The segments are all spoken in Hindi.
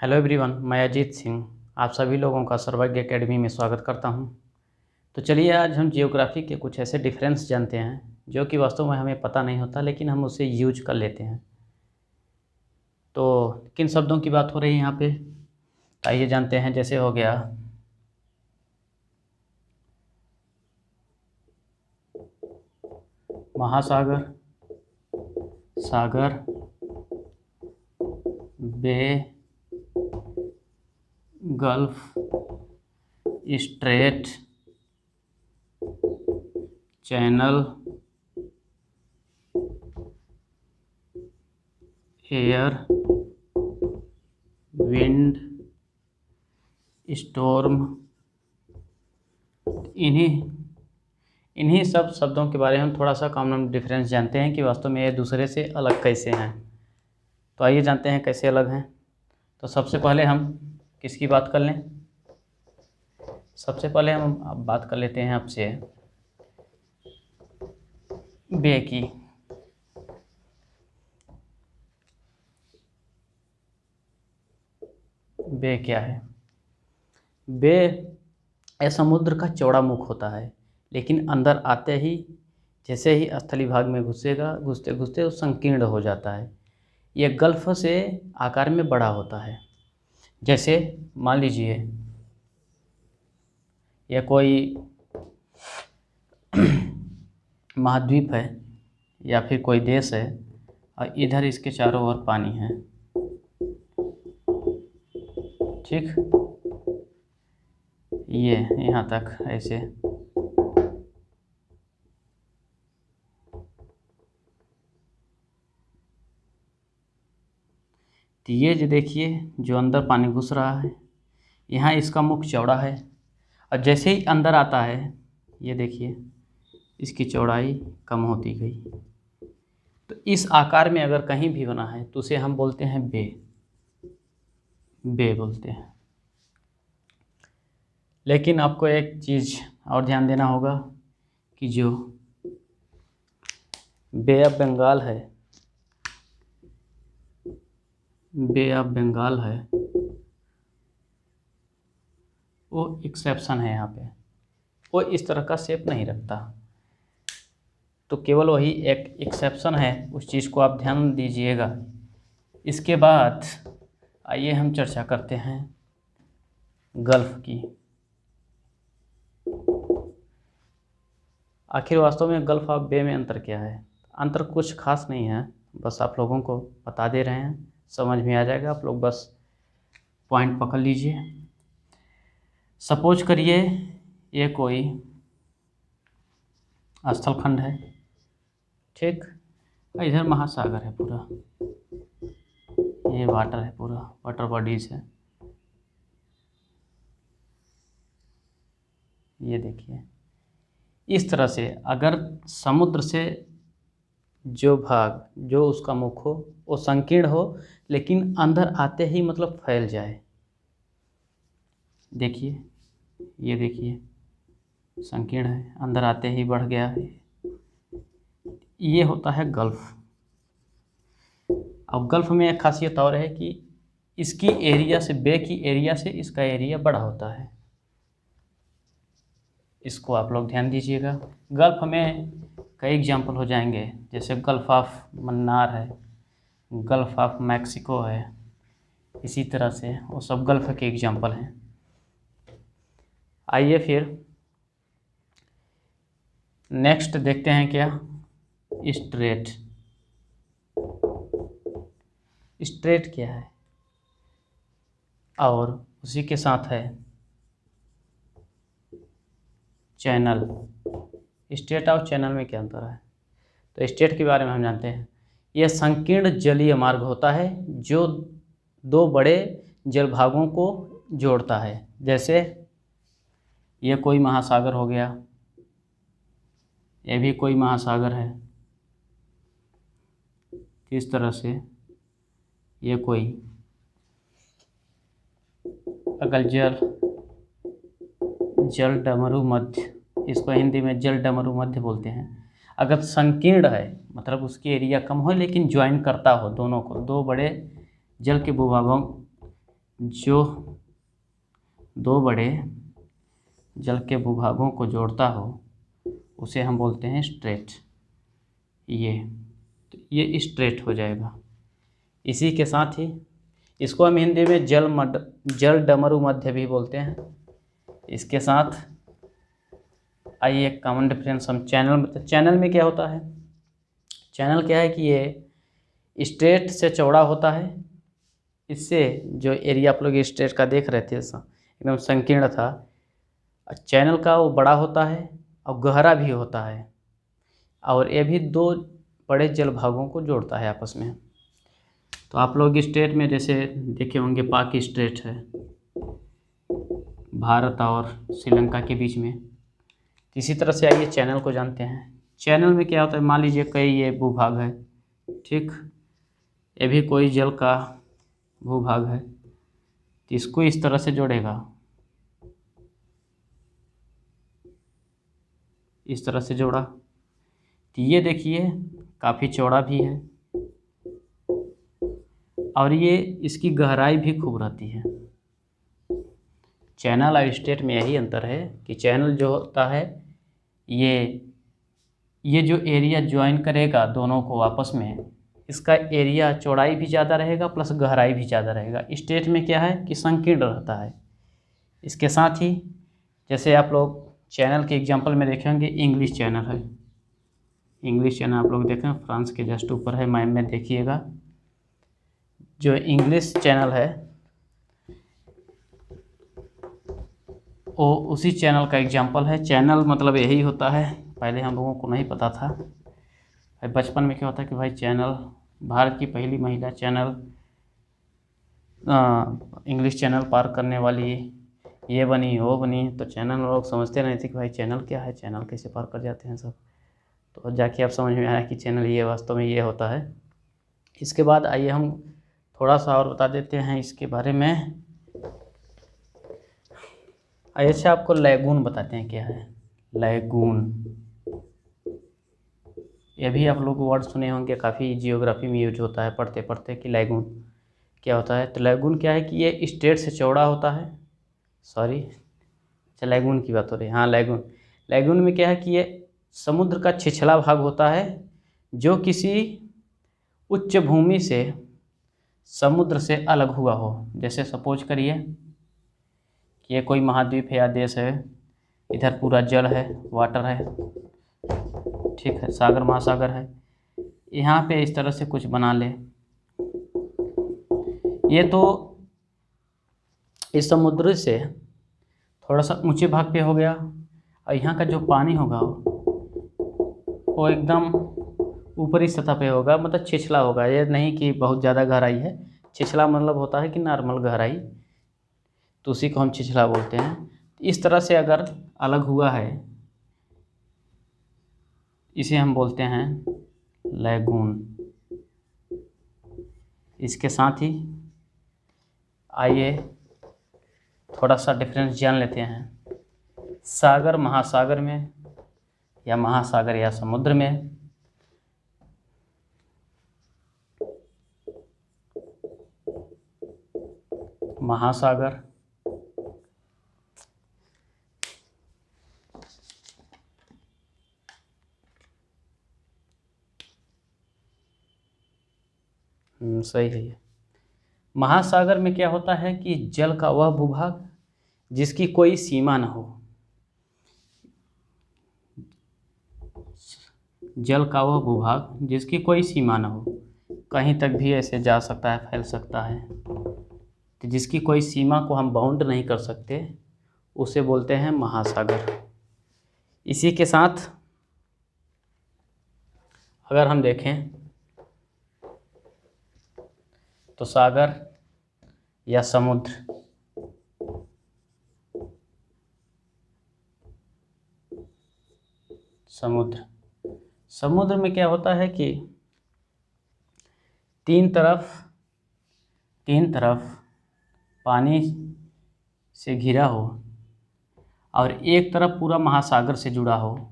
हेलो एवरीवन, मैं अजीत सिंह आप सभी लोगों का सर्वज्ञ एकेडमी में स्वागत करता हूं। तो चलिए आज हम जियोग्राफी के कुछ ऐसे डिफरेंस जानते हैं जो कि वास्तव में हमें पता नहीं होता, लेकिन हम उसे यूज कर लेते हैं। तो किन शब्दों की बात हो रही है यहाँ पे, आइए जानते हैं। जैसे हो गया महासागर, सागर, bay, gulf, strait, channel, air, wind, storm. इन्हीं सब शब्दों के बारे में हम थोड़ा सा कॉमन डिफरेंस जानते हैं कि वास्तव में ये दूसरे से अलग कैसे हैं। तो आइए जानते हैं कैसे अलग हैं। तो सबसे पहले हम किसकी बात कर लें। सबसे पहले हम अब बात कर लेते हैं आपसे बे की। बे क्या है? बे यह समुद्र का चौड़ा मुख होता है, लेकिन अंदर आते ही जैसे ही स्थली भाग में घुसेगा, घुसते घुसते वो संकीर्ण हो जाता है। यह गल्फ से आकार में बड़ा होता है। जैसे मान लीजिए यह कोई महाद्वीप है या फिर कोई देश है और इधर इसके चारों ओर पानी है, ठीक। ये यहाँ तक ऐसे, तो ये जो देखिए जो अंदर पानी घुस रहा है, यहाँ इसका मुख चौड़ा है और जैसे ही अंदर आता है ये देखिए इसकी चौड़ाई कम होती गई। तो इस आकार में अगर कहीं भी बना है तो उसे हम बोलते हैं बे। बे बोलते हैं। लेकिन आपको एक चीज़ और ध्यान देना होगा कि जो बे ऑफ बंगाल है, बे ऑफ बंगाल है, वो एक्सेप्शन है। यहाँ पे वो इस तरह का शेप नहीं रखता, तो केवल वही एक एक्सेप्शन है, उस चीज़ को आप ध्यान दीजिएगा। इसके बाद आइए हम चर्चा करते हैं गल्फ की। आखिर वास्तव में गल्फ ऑफ बे में अंतर क्या है? अंतर कुछ खास नहीं है, बस आप लोगों को बता दे रहे हैं, समझ में आ जाएगा। आप लोग बस पॉइंट पकड़ लीजिए। सपोज करिए ये कोई स्थलखंड है, ठीक। इधर महासागर है पूरा, ये वाटर है, पूरा वाटर बॉडीज है। ये देखिए इस तरह से अगर समुद्र से जो भाग, जो उसका मुख हो वो संकीर्ण हो, लेकिन अंदर आते ही मतलब फैल जाए। देखिए ये देखिए संकीर्ण है, अंदर आते ही बढ़ गया है, ये होता है गल्फ। अब गल्फ में एक खासियत और है कि इसकी एरिया से, बे की एरिया से इसका एरिया बड़ा होता है। इसको आप लोग ध्यान दीजिएगा। गल्फ में कई एग्जाम्पल हो जाएंगे, जैसे गल्फ ऑफ मन्नार है, गल्फ ऑफ मैक्सिको है, इसी तरह से वो सब गल्फ के एग्जाम्पल हैं। आइए फिर नेक्स्ट देखते हैं क्या, स्ट्रेट। स्ट्रेट क्या है? और उसी के साथ है चैनल। स्ट्रेट और चैनल में क्या अंतर है? तो स्ट्रेट के बारे में हम जानते हैं, यह संकीर्ण जलीय मार्ग होता है जो दो बड़े जलभागों को जोड़ता है। जैसे यह कोई महासागर हो गया, यह भी कोई महासागर है, इस तरह से यह कोई अगल जल डमरू मध्य, इसको हिंदी में जल डमरू मध्य बोलते हैं। अगर संकीर्ण है मतलब उसकी एरिया कम हो लेकिन ज्वाइन करता हो दोनों को, दो बड़े जल के भूभागों जो दो बड़े जल के भूभागों को जोड़ता हो उसे हम बोलते हैं स्ट्रेट। ये स्ट्रेट हो जाएगा। इसी के साथ ही इसको हम हिंदी में जल डमरू मध्य भी बोलते हैं। इसके साथ आइए एक कॉमन डिफरेंस हम चैनल में क्या होता है। चैनल क्या है कि ये स्ट्रेट से चौड़ा होता है। इससे जो एरिया आप लोग स्ट्रेट का देख रहे थे एकदम संकीर्ण था, चैनल का वो बड़ा होता है और गहरा भी होता है, और ये भी दो बड़े जल भागों को जोड़ता है आपस में। तो आप लोग स्ट्रेट में जैसे देखे होंगे पाक स्ट्रेट है भारत और श्रीलंका के बीच में। इसी तरह से आइए चैनल को जानते हैं। चैनल में क्या होता है, मान लीजिए कई ये भूभाग है, ठीक, ये भी कोई जल का भूभाग है, तो इसको इस तरह से जोड़ेगा, इस तरह से जोड़ा, तो ये देखिए काफ़ी चौड़ा भी है और ये इसकी गहराई भी खूब रहती है। चैनल और स्ट्रेट में यही अंतर है कि चैनल जो होता है ये जो एरिया ज्वाइन करेगा दोनों को आपस में, इसका एरिया चौड़ाई भी ज़्यादा रहेगा प्लस गहराई भी ज़्यादा रहेगा। स्ट्रेट में क्या है कि संकीर्ण रहता है। इसके साथ ही जैसे आप लोग चैनल के एग्जांपल में देखे होंगे, इंग्लिश चैनल है। इंग्लिश चैनल आप लोग देखें फ्रांस के जस्ट ऊपर है, मैप में देखिएगा। जो इंग्लिश चैनल है वो उसी चैनल का एग्जांपल है। चैनल मतलब यही होता है, पहले हम लोगों को नहीं पता था। बचपन में क्या होता है कि भाई चैनल, भारत की पहली महिला चैनल इंग्लिश चैनल पार करने वाली ये बनी वो बनी, तो चैनल लोग समझते नहीं थे कि भाई चैनल क्या है, चैनल कैसे पार कर जाते हैं सब। तो जाके अब समझ में आया कि चैनल ये वास्तव में ये होता है। इसके बाद आइए हम थोड़ा सा और बता देते हैं इसके बारे में। अच्छा, आपको लैगून बताते हैं क्या है लैगून। ये भी आप लोग वर्ड सुने होंगे, काफ़ी जियोग्राफी में यूज होता है पढ़ते पढ़ते कि लैगून क्या होता है। तो लैगून क्या है कि ये स्ट्रेट से चौड़ा होता है। सॉरी, अच्छा लैगून की बात हो रही है। हाँ, लैगून में क्या है कि ये समुद्र का छिछला भाग होता है जो किसी उच्च भूमि से समुद्र से अलग हुआ हो। जैसे सपोज करिए कि ये कोई महाद्वीप है या देश है, इधर पूरा जल है, वाटर है, ठीक है, सागर महासागर है, यहाँ पे इस तरह से कुछ बना ले, ये तो इस समुद्र से थोड़ा सा ऊंचे भाग पे हो गया, और यहाँ का जो पानी होगा वो एकदम ऊपरी सतह पे होगा, मतलब छिछला होगा। ये नहीं कि बहुत ज़्यादा गहराई है, छिछला मतलब होता है कि नॉर्मल गहराई, तो उसी को हम छिछला बोलते हैं। इस तरह से अगर अलग हुआ है इसे हम बोलते हैं लैगून। इसके साथ ही आइए थोड़ा सा डिफरेंस जान लेते हैं। सागर महासागर में या महासागर या समुद्र में महासागर सही है ये। महासागर में क्या होता है कि जल का वह भूभाग जिसकी कोई सीमा न हो, जल का वह भूभाग जिसकी कोई सीमा न हो, कहीं तक भी ऐसे जा सकता है, फैल सकता है, तो जिसकी कोई सीमा को हम बाउंड नहीं कर सकते उसे बोलते हैं महासागर। इसी के साथ अगर हम देखें तो सागर या समुद्र, समुद्र में क्या होता है कि तीन तरफ पानी से घिरा हो और एक तरफ पूरा महासागर से जुड़ा हो,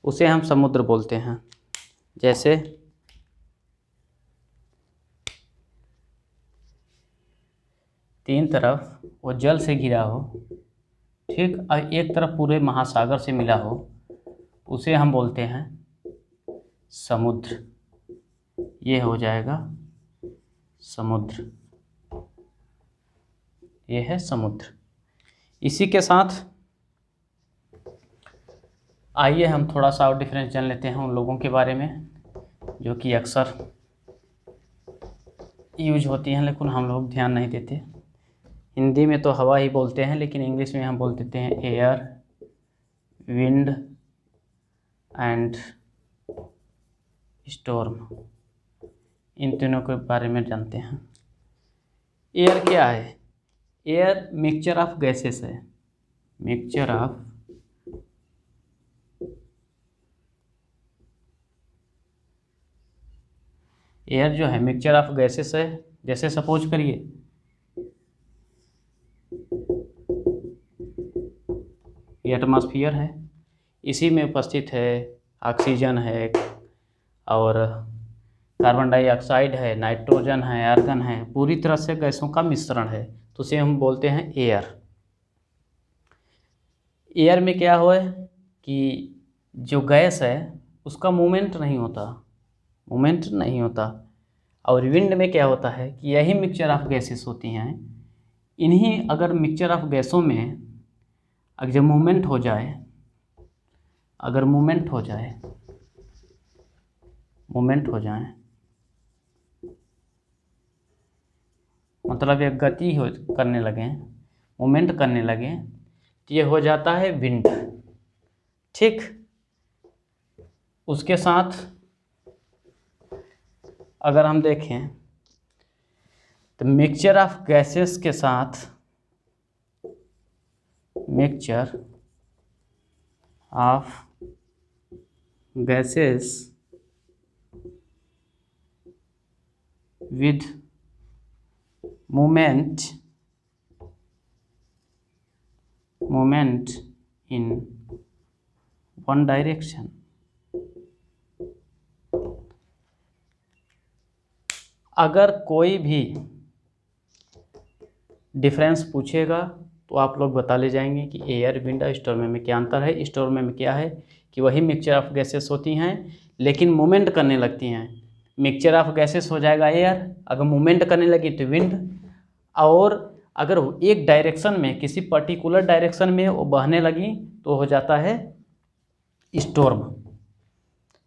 उसे हम समुद्र बोलते हैं। जैसे तीन तरफ वो जल से घिरा हो, ठीक, और एक तरफ पूरे महासागर से मिला हो, उसे हम बोलते हैं समुद्र। ये हो जाएगा समुद्र, ये है समुद्र। इसी के साथ आइए हम थोड़ा सा और डिफरेंस जान लेते हैं उन लोगों के बारे में जो कि अक्सर यूज होती हैं लेकिन हम लोग ध्यान नहीं देते। हिंदी में तो हवा ही बोलते हैं, लेकिन इंग्लिश में हम बोल देते हैं एयर, विंड एंड स्टॉर्म। इन तीनों के बारे में जानते हैं। एयर क्या है? एयर मिक्सचर ऑफ गैसेस है। मिक्सचर ऑफ एयर जो है मिक्सचर ऑफ गैसेस है। जैसे सपोज करिए ये एटमॉस्फेयर है, इसी में उपस्थित है ऑक्सीजन है और कार्बन डाइऑक्साइड है, नाइट्रोजन है, आर्गन है, पूरी तरह से गैसों का मिश्रण है, तो उसे हम बोलते हैं एयर। एयर में क्या हुआ है कि जो गैस है उसका मूवमेंट नहीं होता। और विंड में क्या होता है कि यही मिक्सचर ऑफ गैसेस होती हैं। इन्हीं अगर मिक्सचर ऑफ गैसों में अगर जब मूवमेंट हो जाए, मतलब ये गति करने लगे, मूवमेंट करने लगे, तो ये हो जाता है विंड, ठीक। उसके साथ अगर हम देखें तो मिक्सचर ऑफ गैसेस के साथ mixture of gases with movement in one direction. अगर कोई भी डिफरेंस पूछेगा तो आप लोग बता ले जाएंगे कि एयर, विंड और स्टॉर्म में क्या अंतर है। स्टॉर्म में क्या है कि वही मिक्सचर ऑफ गैसेस होती हैं लेकिन मूवमेंट करने लगती हैं। मिक्सचर ऑफ गैसेस हो जाएगा एयर, अगर मूवमेंट करने लगी तो विंड, और अगर एक डायरेक्शन में, किसी पर्टिकुलर डायरेक्शन में वो बहने लगी तो हो जाता है स्टॉर्म।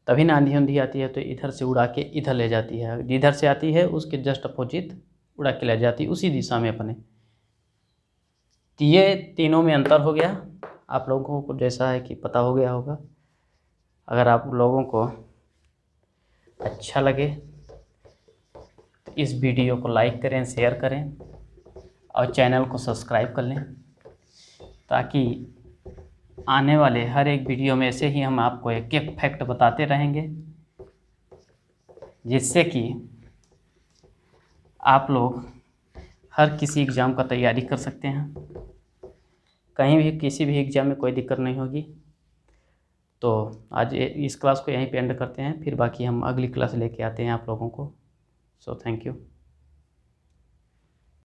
तभी ना आंधी आंधी आती है तो इधर से उड़ा के इधर ले जाती है, जिधर से आती है उसके जस्ट अपोजिट उड़ा के ले जाती है, उसी दिशा में अपने। तो ये तीनों में अंतर हो गया। आप लोगों को जैसा है कि पता हो गया होगा। अगर आप लोगों को अच्छा लगे तो इस वीडियो को लाइक करें, शेयर करें और चैनल को सब्सक्राइब कर लें, ताकि आने वाले हर एक वीडियो में ऐसे ही हम आपको एक एक फैक्ट बताते रहेंगे, जिससे कि आप लोग हर किसी एग्ज़ाम का तैयारी कर सकते हैं। कहीं भी किसी भी एग्ज़ाम में कोई दिक्कत नहीं होगी। तो आज इस क्लास को यहीं पे एंड करते हैं, फिर बाकी हम अगली क्लास लेके आते हैं आप लोगों को। So thank you.